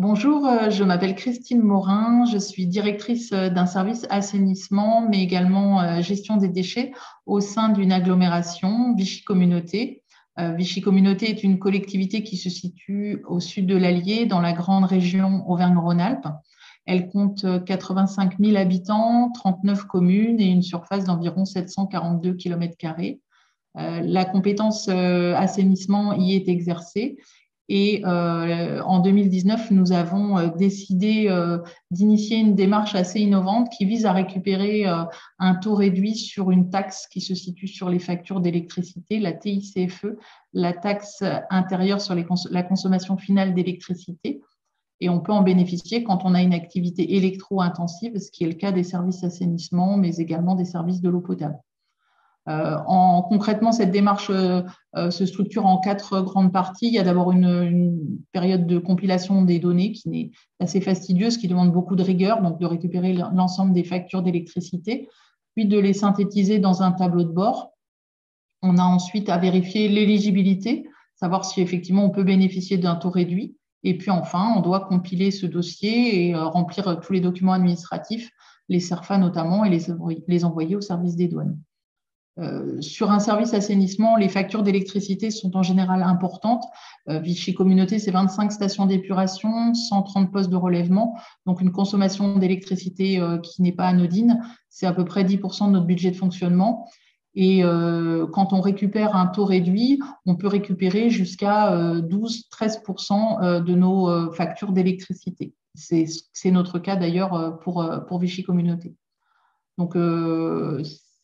Bonjour, je m'appelle Christine Morin, je suis directrice d'un service assainissement, mais également gestion des déchets au sein d'une agglomération, Vichy Communauté. Vichy Communauté est une collectivité qui se situe au sud de l'Allier, dans la grande région Auvergne-Rhône-Alpes. Elle compte 85 000 habitants, 39 communes et une surface d'environ 742 km². La compétence assainissement y est exercée. Et en 2019, nous avons décidé d'initier une démarche assez innovante qui vise à récupérer un taux réduit sur une taxe qui se situe sur les factures d'électricité, la TICFE, la taxe intérieure sur la consommation finale d'électricité. Et on peut en bénéficier quand on a une activité électro-intensive, ce qui est le cas des services assainissement, mais également des services de l'eau potable. Concrètement, cette démarche se structure en 4 grandes parties. Il y a d'abord une période de compilation des données qui est assez fastidieuse, qui demande beaucoup de rigueur, donc de récupérer l'ensemble des factures d'électricité, puis de les synthétiser dans un tableau de bord. On a ensuite à vérifier l'éligibilité, savoir si effectivement on peut bénéficier d'un taux réduit. Et puis enfin, on doit compiler ce dossier et remplir tous les documents administratifs, les CERFA notamment, et les envoyer au service des douanes. Sur un service assainissement, les factures d'électricité sont en général importantes. Vichy Communauté, c'est 25 stations d'épuration, 130 postes de relèvement, donc une consommation d'électricité qui n'est pas anodine. C'est à peu près 10% de notre budget de fonctionnement. Et quand on récupère un taux réduit, on peut récupérer jusqu'à 12-13% de nos factures d'électricité. C'est notre cas d'ailleurs pour Vichy Communauté. Donc,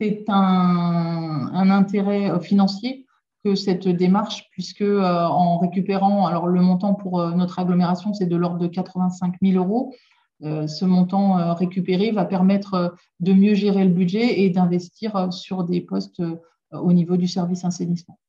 c'est un intérêt financier que cette démarche, puisque en récupérant, alors le montant pour notre agglomération, c'est de l'ordre de 85 000 euros. Ce montant récupéré va permettre de mieux gérer le budget et d'investir sur des postes au niveau du service assainissement.